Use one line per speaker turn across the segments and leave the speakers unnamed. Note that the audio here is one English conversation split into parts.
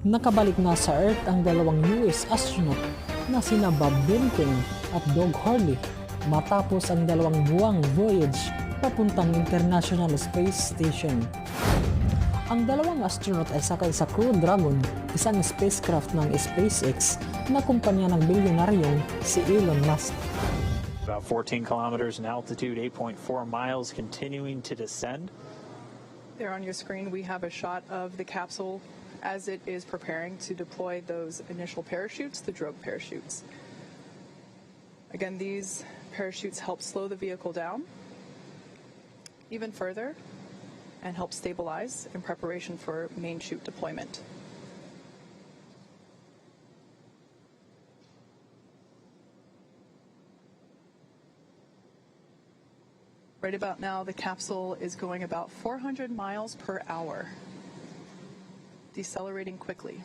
Nakabalik na sa Earth ang dalawang US astronaut na sina Bob Behnken at Doug Hurley matapos ang dalawang buwang voyage papuntang International Space Station. Ang dalawang astronaut ay sakay sa Crew Dragon, isang spacecraft ng SpaceX na kumpanya ng bilyonaryong si Elon Musk.
About 14 kilometers in altitude, 8.4 miles, continuing to descend.
There on your screen we have a shot of the capsule as it is preparing to deploy those initial parachutes, the drogue parachutes. Again, these parachutes help slow the vehicle down even further and help stabilize in preparation for main chute deployment. Right about now, the capsule is going about 400 miles per hour, decelerating quickly.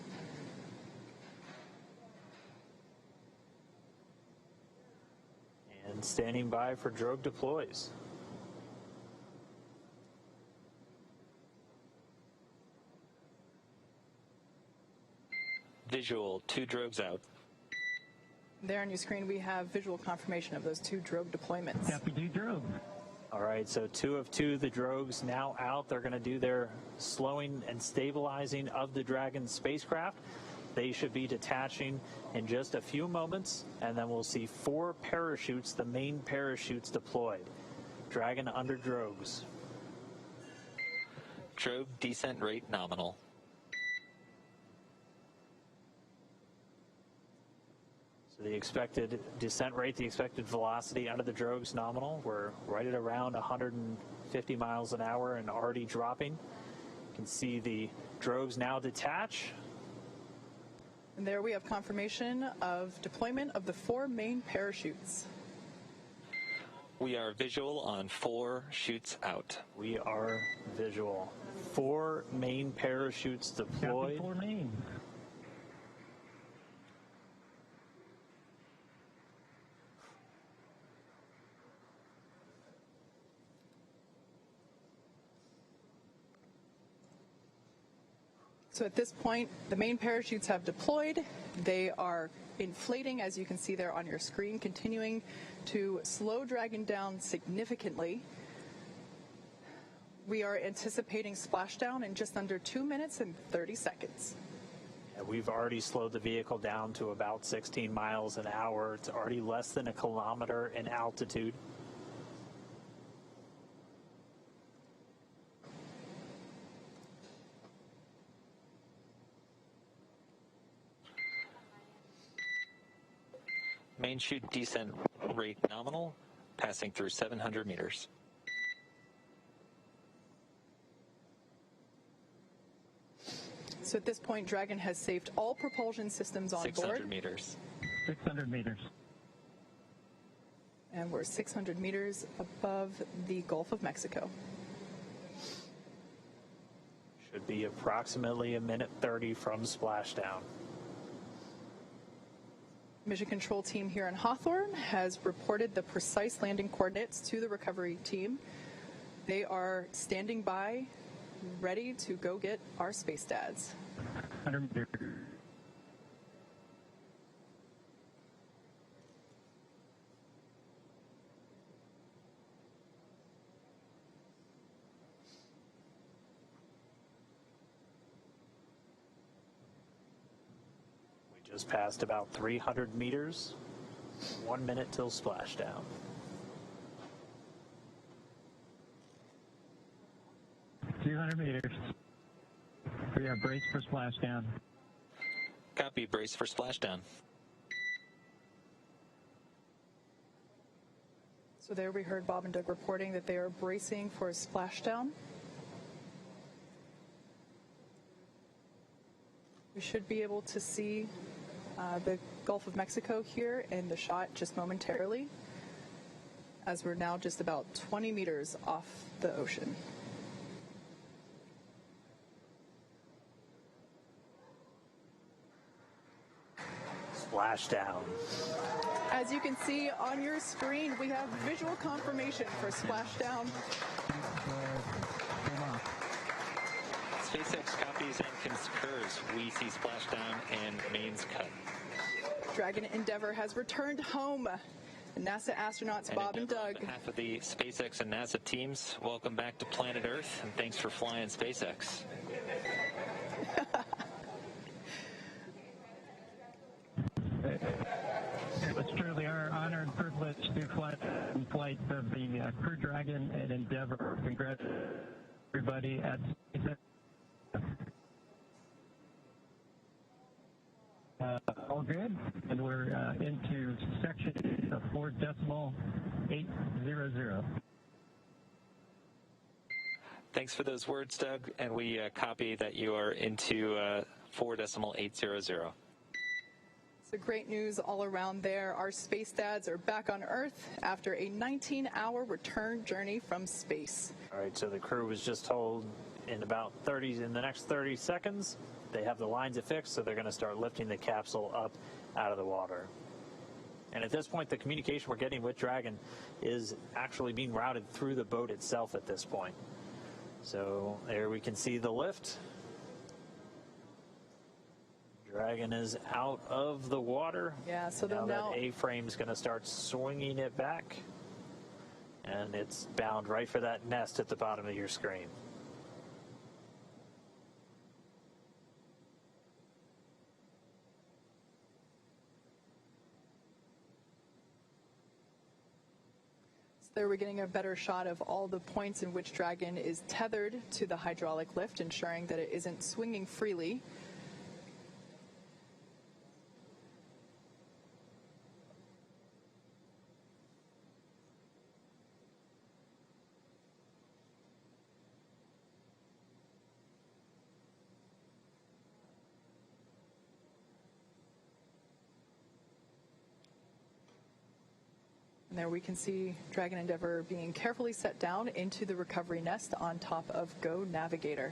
And standing by for drogue deploys.
Visual, 2 drogues out.
There on your screen we have visual confirmation of those 2 drogue deployments.
Copy, 2 drogue.
All right, so 2 of 2, the drogues now out. They're going to do their slowing and stabilizing of the Dragon spacecraft. They should be detaching in just a few moments, and then we'll see 4 parachutes, the main parachutes deployed. Dragon under drogues.
Drogue descent rate nominal.
The expected descent rate, the expected velocity under the drogues nominal. We're right at around 150 miles an hour and already dropping. You can see the drogues now detach.
And there we have confirmation of deployment of the 4 main parachutes.
We are visual on 4 chutes out.
We are visual. 4 main parachutes deployed.
Copy, 4 main.
So at this point, the main parachutes have deployed. They are inflating, as you can see there on your screen, continuing to slow Dragon down significantly. We are anticipating splashdown in just under 2 minutes and 30 seconds.
We've already slowed the vehicle down to about 16 miles an hour. It's already less than a kilometer in altitude.
Main chute descent rate nominal, passing through 700 meters.
So at this point, Dragon has saved all propulsion systems on
600
board.
meters.
600 meters.
And we're 600 meters above the Gulf of Mexico.
Should be approximately 1:30 from splashdown.
Mission Control Team here in Hawthorne has reported the precise landing coordinates to the recovery team. They are standing by, ready to go get our space dads.
100 meters.
Just passed about 300 meters. 1 minute till splashdown.
200 meters. We are braced for splashdown.
Copy, brace for splashdown.
So there we heard Bob and Doug reporting that they are bracing for a splashdown. We should be able to see the Gulf of Mexico here in the shot just momentarily, as we're now just about 20 meters off the ocean.
Splashdown.
As you can see on your screen, we have visual confirmation for splashdown.
SpaceX copies and concurs. We see splashdown and mains cut.
Dragon Endeavour has returned home. NASA astronauts Bob and Doug.
On behalf of the SpaceX and NASA teams, welcome back to planet Earth, and thanks for flying SpaceX.
It was truly our honor and privilege to fly in flight of the Crew Dragon and Endeavour. Congrats, everybody at SpaceX. All good, and we're into section 4.800.
Thanks for those words, Doug, and we copy that you are into 4.800.
So great news all around there. Our space dads are back on Earth after a 19-hour return journey from space.
All right, so the crew was just told in the next 30 seconds, they have the lines affixed, so they're going to start lifting the capsule up out of the water. And at this point, the communication we're getting with Dragon is actually being routed through the boat itself at this point. So there we can see the lift. Dragon is out of the water.
Yeah, so
now
now
that A-frame is going to start swinging it back, and it's bound right for that nest at the bottom of your screen.
there we're getting a better shot of all the points in which Dragon is tethered to the hydraulic lift, ensuring that it isn't swinging freely. And there we can see Dragon Endeavour being carefully set down into the recovery nest on top of Go Navigator.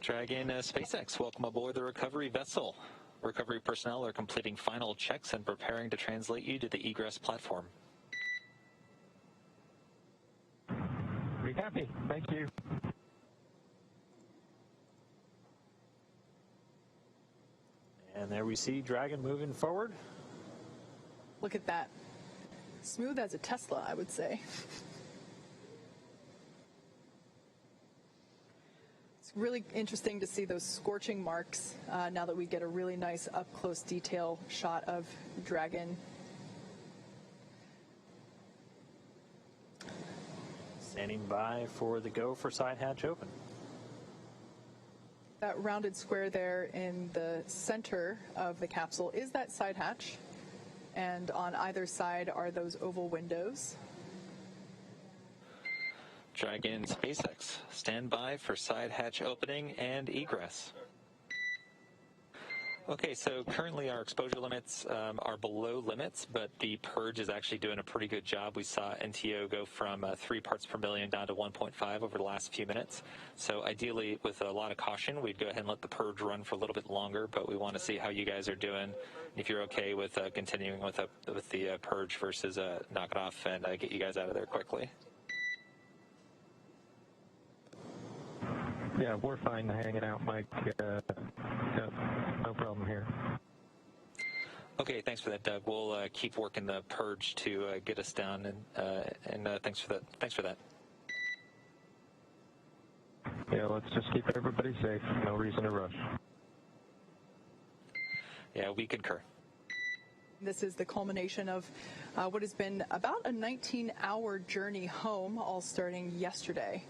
Dragon SpaceX, welcome aboard the recovery vessel. Recovery personnel are completing final checks and preparing to translate you to the egress platform.
We copy. Thank you.
And there we see Dragon moving forward.
Look at that. Smooth as a Tesla, I would say. It's really interesting to see those scorching marks now that we get a really nice up-close detail shot of Dragon.
Standing by for the go for side hatch open.
That rounded square there in the center of the capsule is that side hatch. And on either side are those oval windows.
Dragon SpaceX, stand by for side hatch opening and egress. Okay, so currently our exposure limits are below limits, but the purge is actually doing a pretty good job. We saw NTO go from 3 parts per million down to 1.5 over the last few minutes. So ideally, with a lot of caution, we'd go ahead and let the purge run for a little bit longer, but we want to see how you guys are doing. If you're okay with continuing with the purge versus knock it off and get you guys out of there quickly.
Yeah, we're fine hanging out, Mike. No problem here.
Okay, thanks for that, Doug. We'll keep working the purge to get us down, and thanks for that. Thanks for that.
Yeah, let's just keep everybody safe. No reason to rush.
Yeah, we concur.
This is the culmination of what has been about a 19-hour journey home, all starting yesterday,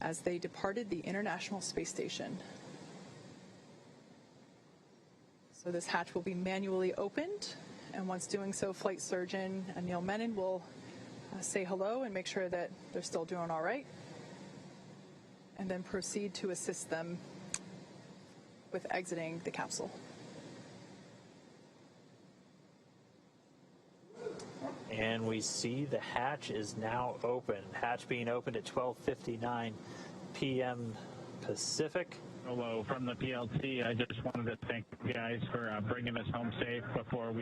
as they departed the International Space Station. So this hatch will be manually opened, and once doing so, Flight Surgeon Neil Menon will say hello and make sure that they're still doing all right, and then proceed to assist them with exiting the capsule.
And we see the hatch is now open. Hatch being opened at 12:59 p.m. Pacific.
Hello from the PLT. I just wanted to thank you guys for bringing us home safe before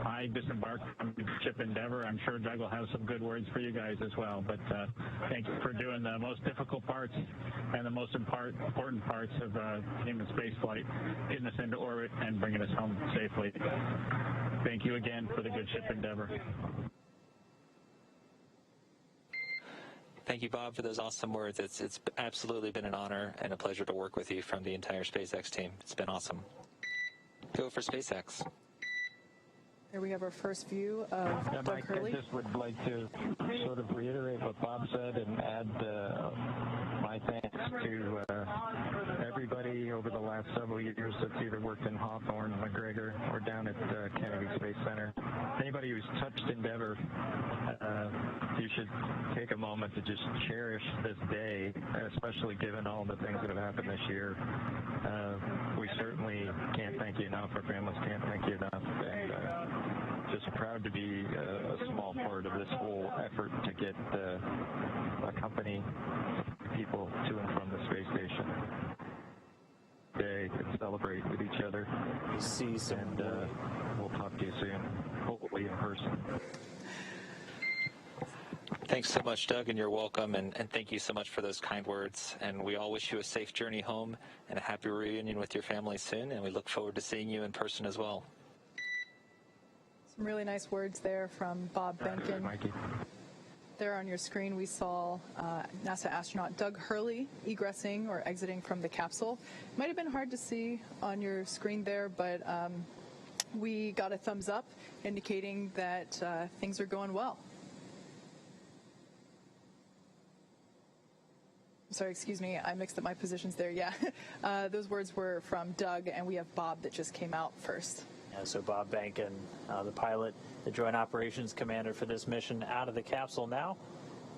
I disembarked from the ship Endeavour. I'm sure Doug will have some good words for you guys as well. But thank you for doing the most difficult parts and the most important parts of human spaceflight, getting us into orbit and bringing us home safely. Thank you again for the good ship Endeavour.
Thank you, Bob, for those awesome words. It's absolutely been an honor and a pleasure to work with you from the entire SpaceX team. It's been awesome. Go for SpaceX.
Here we have our first view of Doug
Mike,
Hurley.
I just would like to sort of reiterate what Bob said and add my thanks to everybody over the last several years that's either worked in Hawthorne, McGregor, or down at Kennedy Space Center. Anybody who's touched Endeavour, you should take a moment to just cherish this day, especially given all the things that have happened this year. We certainly can't thank you enough. Our families can't thank you enough. And just proud to be a small part of this whole effort to get a company people to and from the space station today and celebrate with each other. And we'll talk to you soon, hopefully in person.
Thanks so much, Doug, and you're welcome, and thank you so much for those kind words. And we all wish you a safe journey home and a happy reunion with your family soon, and we look forward to seeing you in person as well.
Some really nice words there from Bob Behnken.
Mikey.
There on your screen, we saw NASA astronaut Doug Hurley egressing or exiting from the capsule. Might have been hard to see on your screen there, but we got a thumbs up indicating that things are going well. Sorry, excuse me, I mixed up my positions there. Yeah, those words were from Doug, and we have Bob that just came out first.
Yeah, so Bob Behnken, the pilot, the Joint Operations Commander for this mission, out of the capsule now.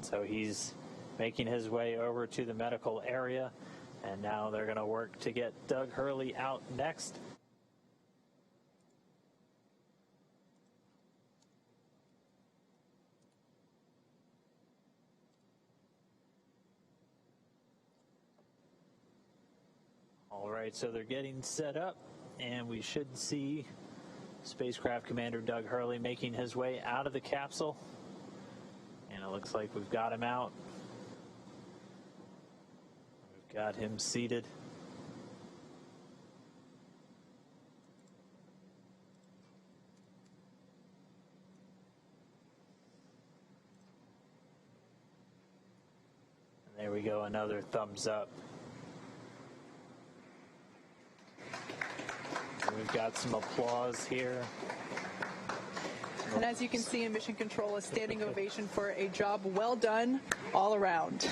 So he's making his way over to the medical area, and now they're going to work to get Doug Hurley out next. All right, so they're getting set up, and we should see Spacecraft Commander Doug Hurley making his way out of the capsule. And it looks like we've got him out. We've got him seated. And there we go, another thumbs up. We've got some applause here.
And as you can see in Mission Control, a standing ovation for a job well done all around.